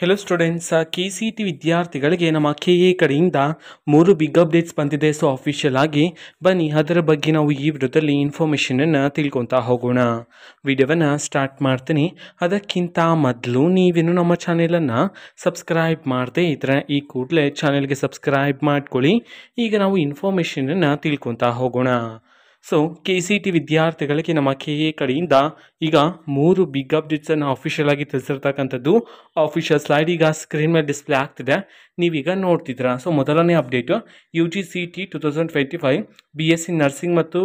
Hello students, KCET ವಿದ್ಯಾರ್ಥಿಗಳಿಗೆ ನಮ್ಮ KA ಕಡೆಯಿಂದ 3 ಬಿಗ್ ಅಪ್ಡೇಟ್ಸ್ ಬಂದಿದೆ. ಸೊ ಅಫಿಷಿಯಲ್ ಆಗಿ ಬನ್ನಿ ಅದರ ಬಗ್ಗೆ ನಾವು ಈ ವಿಡಿಯೋದಲ್ಲಿ ಇನ್ಫಾರ್ಮೇಷನನ್ನು ತಿಳ್ಕೊತಾ ಹೋಗೋಣ. ವಿಡಿಯೋವನ್ನು ಸ್ಟಾರ್ಟ್ ಮಾಡ್ತೀನಿ. ಅದಕ್ಕಿಂತ ಮೊದಲು ನೀವೇನು ನಮ್ಮ ಚಾನೆಲನ್ನು ಸಬ್ಸ್ಕ್ರೈಬ್ ಮಾಡದೇ ಇದ್ದರೆ ಈ ಕೂಡಲೇ ಚಾನೆಲ್ಗೆ ಸಬ್ಸ್ಕ್ರೈಬ್ ಮಾಡ್ಕೊಳ್ಳಿ. ಈಗ ನಾವು ಇನ್ಫಾರ್ಮೇಷನನ್ನು ತಿಳ್ಕೊತಾ ಹೋಗೋಣ. ಸೊ KCET ವಿದ್ಯಾರ್ಥಿಗಳಿಗೆ ನಮ್ಮ KA ಕಡೆಯಿಂದ ಈಗ 3 ಬಿಗ್ ಅಪ್ಡೇಟ್ಸನ್ನು ಅಫಿಷಿಯಲ್ ಆಗಿ ತಿಳಿಸಿರ್ತಕ್ಕಂಥದ್ದು. ಅಫಿಷಿಯಲ್ ಸ್ಲೈಡ್ ಈಗ ಸ್ಕ್ರೀನ್ ಮೇಲೆ ಡಿಸ್ಪ್ಲೇ ಆಗ್ತಿದೆ, ನೀವೀಗ ನೋಡ್ತಿದ್ದೀರಾ. ಸೊ ಮೊದಲನೇ ಅಪ್ಡೇಟು UGCET 2025 BSc ನರ್ಸಿಂಗ್ ಮತ್ತು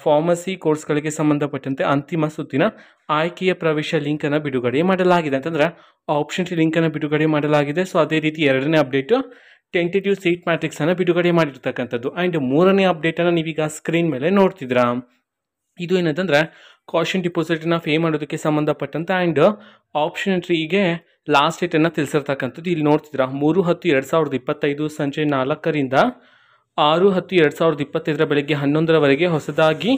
ಫಾರ್ಮಸಿ ಕೋರ್ಸ್ಗಳಿಗೆ ಸಂಬಂಧಪಟ್ಟಂತೆ ಅಂತಿಮ ಸುತ್ತಿನ ಆಯ್ಕೆಯ ಪ್ರವೇಶ ಲಿಂಕನ್ನು ಬಿಡುಗಡೆ ಮಾಡಲಾಗಿದೆ. ಅಂತಂದರೆ ಆಪ್ಷನ್ ಲಿಂಕನ್ನು ಬಿಡುಗಡೆ ಮಾಡಲಾಗಿದೆ. ಸೊ ಅದೇ ರೀತಿ ಎರಡನೇ ಅಪ್ಡೇಟು ಟೆಂಟೇಟಿವ್ ಸೀಟ್ ಮ್ಯಾಟ್ರಿಕ್ಸನ್ನು ಬಿಡುಗಡೆ ಮಾಡಿರ್ತಕ್ಕಂಥದ್ದು. ಆ್ಯಂಡ್ ಮೂರನೇ ಅಪ್ಡೇಟನ್ನು ನೀವೀಗ ಸ್ಕ್ರೀನ್ ಮೇಲೆ ನೋಡ್ತಿದ್ದೀರಾ. ಇದು ಏನಂತಂದರೆ ಕಾಷನ್ ಡಿಪಾಸಿಟನ್ನು ಪೇ ಮಾಡೋದಕ್ಕೆ ಸಂಬಂಧಪಟ್ಟಂತೆ ಆ್ಯಂಡ್ ಆಪ್ಷನ್ ಎಂಟ್ರಿಗೆ ಲಾಸ್ಟ್ ಡೇಟನ್ನು ತಿಳಿಸಿರ್ತಕ್ಕಂಥದ್ದು. ಇಲ್ಲಿ ನೋಡ್ತಿದ್ದೀರಾ 3/10/2025 ಸಂಜೆ 4ರಿಂದ 6/10/2025 ಬೆಳಗ್ಗೆ 11ರವರೆಗೆ ಹೊಸದಾಗಿ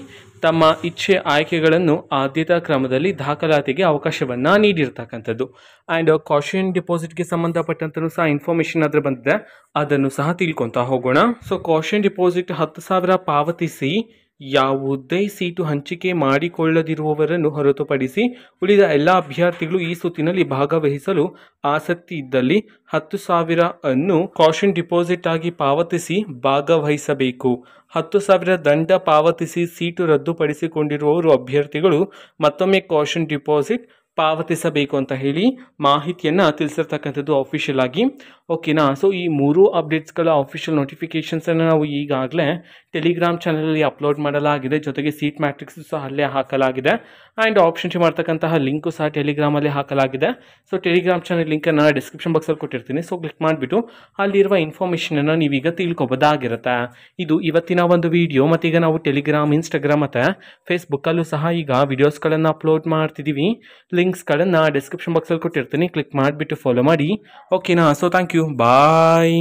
ತಮ್ಮ ಇಚ್ಛೆ ಆಯ್ಕೆಗಳನ್ನು ಆದ್ಯತಾ ಕ್ರಮದಲ್ಲಿ ದಾಖಲಾತಿಗೆ ಅವಕಾಶವನ್ನು ನೀಡಿರ್ತಕ್ಕಂಥದ್ದು. ಆ್ಯಂಡ್ ಕಾಷನ್ ಡಿಪಾಸಿಟ್ಗೆ ಸಂಬಂಧಪಟ್ಟಂತೂ ಸಹ ಇನ್ಫಾರ್ಮೇಷನ್ ಆದರೆ ಬಂದಿದೆ, ಅದನ್ನು ಸಹ ತಿಳ್ಕೊತಾ ಹೋಗೋಣ. ಸೊ ಕಾಷನ್ ಡಿಪಾಸಿಟ್ 10,000 ಪಾವತಿಸಿ ಯಾವುದೇ ಸೀಟು ಹಂಚಿಕೆ ಮಾಡಿಕೊಳ್ಳದಿರುವವರನ್ನು ಹೊರತುಪಡಿಸಿ ಉಳಿದ ಎಲ್ಲ ಅಭ್ಯರ್ಥಿಗಳು ಈ ಸುತ್ತಿನಲ್ಲಿ ಭಾಗವಹಿಸಲು ಆಸಕ್ತಿ ಇದ್ದಲ್ಲಿ 10,000 ಅನ್ನು ಕಾಷನ್ ಡಿಪಾಸಿಟ್ ಆಗಿ ಪಾವತಿಸಿ ಭಾಗವಹಿಸಬೇಕು. 10,000 ದಂಡ ಪಾವತಿಸಿ ಸೀಟು ರದ್ದುಪಡಿಸಿಕೊಂಡಿರುವವರು ಅಭ್ಯರ್ಥಿಗಳು ಮತ್ತೊಮ್ಮೆ ಕಾಷನ್ ಡಿಪಾಸಿಟ್ ಪಾವತಿಸಬೇಕು ಅಂತ ಹೇಳಿ ಮಾಹಿತಿಯನ್ನು ತಿಳಿಸಿರ್ತಕ್ಕಂಥದ್ದು ಅಫಿಷಿಯಲ್ ಆಗಿ. ಓಕೆನಾ. ಸೊ ಈ 3 ಅಪ್ಡೇಟ್ಸ್ಗಳ ಅಫಿಷಿಯಲ್ ನೋಟಿಫಿಕೇಷನ್ಸನ್ನು ನಾವು ಈಗಾಗಲೇ ಟೆಲಿಗ್ರಾಮ್ ಚಾನಲಲ್ಲಿ ಅಪ್ಲೋಡ್ ಮಾಡಲಾಗಿದೆ. ಜೊತೆಗೆ ಸೀಟ್ ಮ್ಯಾಟ್ರಿಕ್ಸ್ ಸಹ ಅಲ್ಲೇ ಹಾಕಲಾಗಿದೆ. ಆ್ಯಂಡ್ ಆಪ್ಷನ್ ಮಾಡ್ತಕ್ಕಂತಹ ಲಿಂಕು ಸಹ ಟೆಲಿಗ್ರಾಮಲ್ಲಿ ಹಾಕಲಾಗಿದೆ. ಸೊ ಟೆಲಿಗ್ರಾಮ್ ಚಾನಲ್ ಲಿಂಕನ್ನು ಡಿಸ್ಕ್ರಿಪ್ಷನ್ ಬಾಕ್ಸಲ್ಲಿ ಕೊಟ್ಟಿರ್ತೀನಿ. ಸೊ ಕ್ಲಿಕ್ ಮಾಡಿಬಿಟ್ಟು ಅಲ್ಲಿರುವ ಇನ್ಫಾರ್ಮೇಷನನ್ನು ನೀವೀಗ ತಿಳ್ಕೊಬೋದಾಗಿರುತ್ತೆ. ಇದು ಇವತ್ತಿನ ಒಂದು ವಿಡಿಯೋ. ಮತ್ತೀಗ ನಾವು ಟೆಲಿಗ್ರಾಮ್, ಇನ್ಸ್ಟಾಗ್ರಾಮ್ ಮತ್ತು ಫೇಸ್ಬುಕ್ಕಲ್ಲೂ ಸಹ ಈಗ ವಿಡಿಯೋಸ್ಗಳನ್ನು ಅಪ್ಲೋಡ್ ಮಾಡ್ತಿದ್ದೀವಿ. ಲಿಂಕ್ಸ್ಗಳನ್ನು ಡಿಸ್ಕ್ರಿಪ್ಷನ್ ಬಾಕ್ಸಲ್ಲಿ ಕೊಟ್ಟಿರ್ತೀನಿ, ಕ್ಲಿಕ್ ಮಾಡಿಬಿಟ್ಟು ಫಾಲೋ ಮಾಡಿ. ಓಕೆನಾ. So thank you, bye.